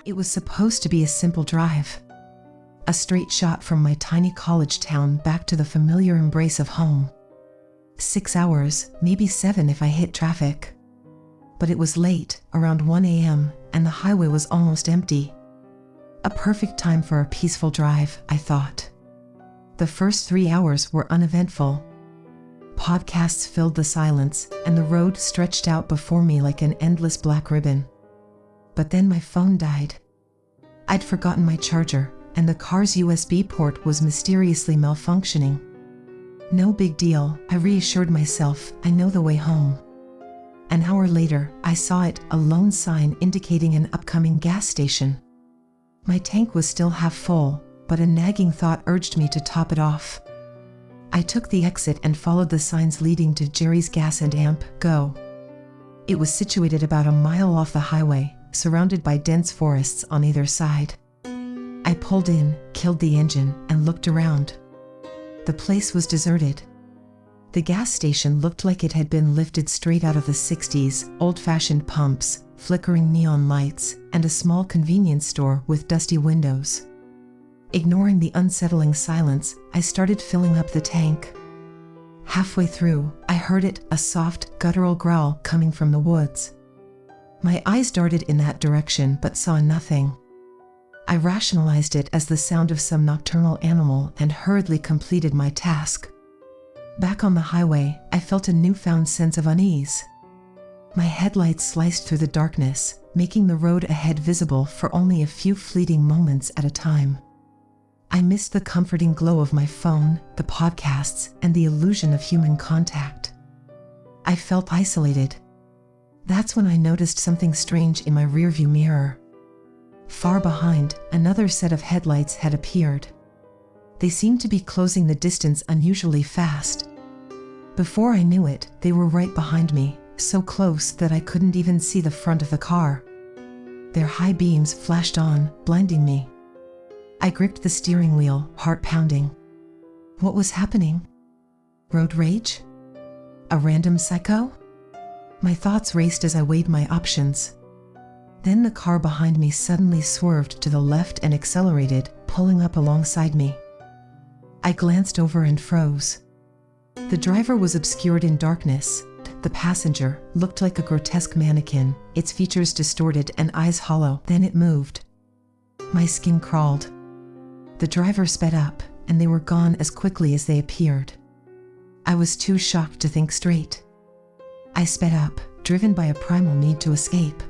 It was supposed to be a simple drive. A straight shot from my tiny college town back to the familiar embrace of home. 6 hours, maybe 7 if I hit traffic. But it was late, around 1 a.m., and the highway was almost empty. A perfect time for a peaceful drive, I thought. The first 3 hours were uneventful. Podcasts filled the silence, and the road stretched out before me like an endless black ribbon. But then my phone died. I'd forgotten my charger, and the car's USB port was mysteriously malfunctioning. No big deal, I reassured myself, I know the way home. An hour later, I saw it, a lone sign indicating an upcoming gas station. My tank was still half full, but a nagging thought urged me to top it off. I took the exit and followed the signs leading to Jerry's Gas and Amp Go. It was situated about a mile off the highway, surrounded by dense forests on either side. I pulled in, killed the engine, and looked around. The place was deserted. The gas station looked like it had been lifted straight out of the 60s, old-fashioned pumps, flickering neon lights, and a small convenience store with dusty windows. Ignoring the unsettling silence, I started filling up the tank. Halfway through, I heard it, a soft, guttural growl coming from the woods. My eyes darted in that direction but saw nothing. I rationalized it as the sound of some nocturnal animal and hurriedly completed my task. Back on the highway, I felt a newfound sense of unease. My headlights sliced through the darkness, making the road ahead visible for only a few fleeting moments at a time. I missed the comforting glow of my phone, the podcasts, and the illusion of human contact. I felt isolated. That's when I noticed something strange in my rearview mirror. Far behind, another set of headlights had appeared. They seemed to be closing the distance unusually fast. Before I knew it, they were right behind me, so close that I couldn't even see the front of the car. Their high beams flashed on, blinding me. I gripped the steering wheel, heart pounding. What was happening? Road rage? A random psycho? My thoughts raced as I weighed my options. Then the car behind me suddenly swerved to the left and accelerated, pulling up alongside me. I glanced over and froze. The driver was obscured in darkness. The passenger looked like a grotesque mannequin, its features distorted and eyes hollow. Then it moved. My skin crawled. The driver sped up, and they were gone as quickly as they appeared. I was too shocked to think straight. I sped up, driven by a primal need to escape.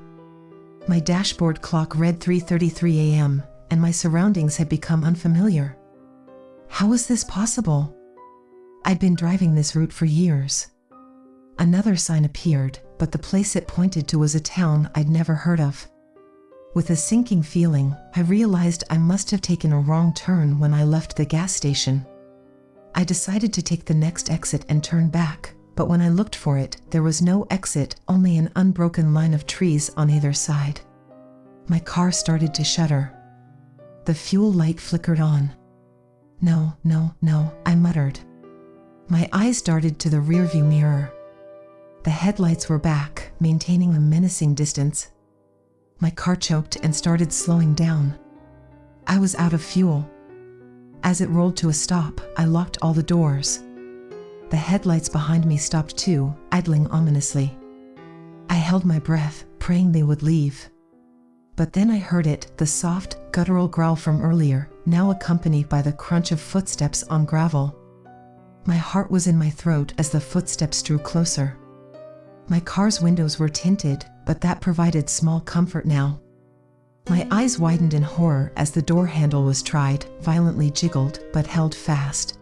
My dashboard clock read 3:33 a.m., and my surroundings had become unfamiliar. How was this possible? I'd been driving this route for years. Another sign appeared, but the place it pointed to was a town I'd never heard of. With a sinking feeling, I realized I must have taken a wrong turn when I left the gas station. I decided to take the next exit and turn back, but when I looked for it, there was no exit, only an unbroken line of trees on either side. My car started to shudder. The fuel light flickered on. No, I muttered. My eyes darted to the rearview mirror. The headlights were back, maintaining a menacing distance. My car choked and started slowing down. I was out of fuel. As it rolled to a stop, I locked all the doors. The headlights behind me stopped too, idling ominously. I held my breath, praying they would leave. But then I heard it, the soft, guttural growl from earlier, now accompanied by the crunch of footsteps on gravel. My heart was in my throat as the footsteps drew closer. My car's windows were tinted, but that provided small comfort now. My eyes widened in horror as the door handle was tried, violently jiggled, but held fast.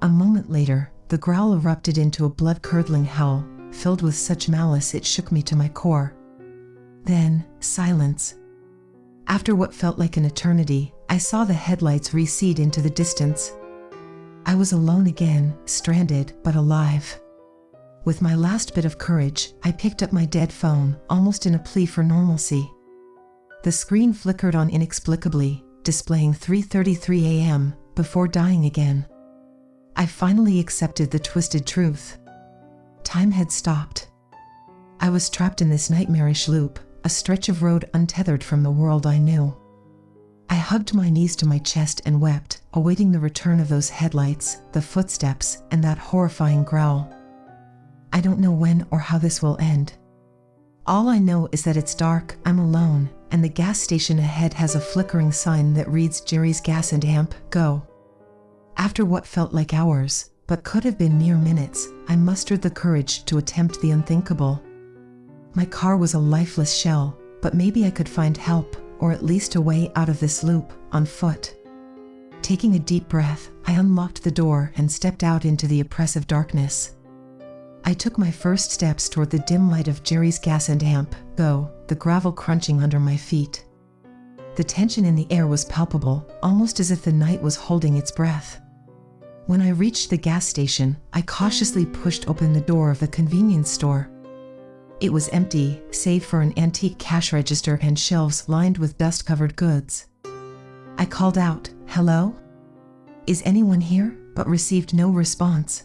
A moment later, the growl erupted into a blood-curdling howl, filled with such malice it shook me to my core. Then, silence. After what felt like an eternity, I saw the headlights recede into the distance. I was alone again, stranded, but alive. With my last bit of courage, I picked up my dead phone, almost in a plea for normalcy. The screen flickered on inexplicably, displaying 3:33 a.m., before dying again. I finally accepted the twisted truth. Time had stopped. I was trapped in this nightmarish loop, a stretch of road untethered from the world I knew. I hugged my knees to my chest and wept, awaiting the return of those headlights, the footsteps, and that horrifying growl. I don't know when or how this will end. All I know is that it's dark, I'm alone, and the gas station ahead has a flickering sign that reads Jerry's Gas and Amp, Go. After what felt like hours, but could have been mere minutes, I mustered the courage to attempt the unthinkable. My car was a lifeless shell, but maybe I could find help, or at least a way out of this loop, on foot. Taking a deep breath, I unlocked the door and stepped out into the oppressive darkness. I took my first steps toward the dim light of Jerry's Gas and Amp, Go, the gravel crunching under my feet. The tension in the air was palpable, almost as if the night was holding its breath. When I reached the gas station, I cautiously pushed open the door of the convenience store. It was empty, save for an antique cash register and shelves lined with dust-covered goods. I called out, "Hello? Is anyone here?" but received no response.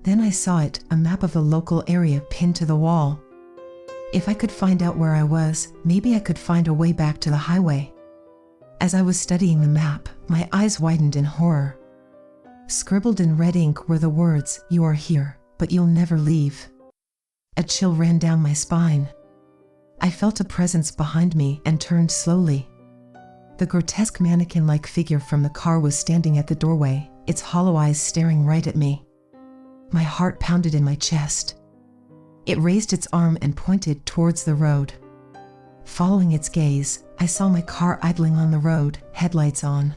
Then I saw it, a map of the local area pinned to the wall. If I could find out where I was, maybe I could find a way back to the highway. As I was studying the map, my eyes widened in horror. Scribbled in red ink were the words, "You are here, but you'll never leave." A chill ran down my spine. I felt a presence behind me and turned slowly. The grotesque mannequin-like figure from the car was standing at the doorway, its hollow eyes staring right at me. My heart pounded in my chest. It raised its arm and pointed towards the road. Following its gaze, I saw my car idling on the road, headlights on.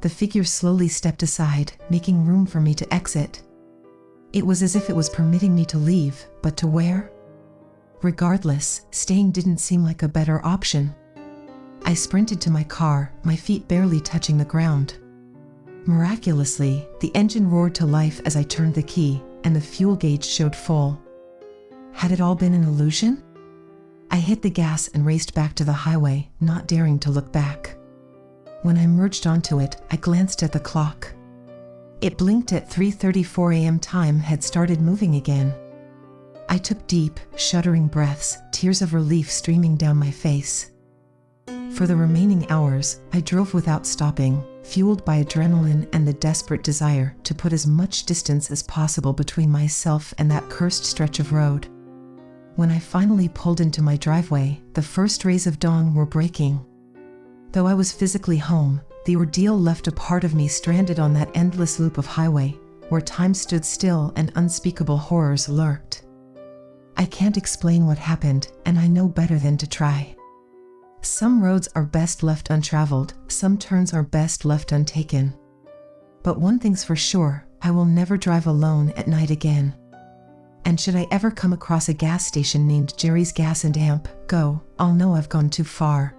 The figure slowly stepped aside, making room for me to exit. It was as if it was permitting me to leave, but to where? Regardless, staying didn't seem like a better option. I sprinted to my car, my feet barely touching the ground. Miraculously, the engine roared to life as I turned the key, and the fuel gauge showed full. Had it all been an illusion? I hit the gas and raced back to the highway, not daring to look back. When I merged onto it, I glanced at the clock. It blinked at 3:34 a.m. Time had started moving again. I took deep, shuddering breaths, tears of relief streaming down my face. For the remaining hours, I drove without stopping, fueled by adrenaline and the desperate desire to put as much distance as possible between myself and that cursed stretch of road. When I finally pulled into my driveway, the first rays of dawn were breaking. Though I was physically home, the ordeal left a part of me stranded on that endless loop of highway, where time stood still and unspeakable horrors lurked. I can't explain what happened, and I know better than to try. Some roads are best left untraveled, some turns are best left untaken. But one thing's for sure, I will never drive alone at night again. And should I ever come across a gas station named Jerry's Gas and Amp, Go, I'll know I've gone too far.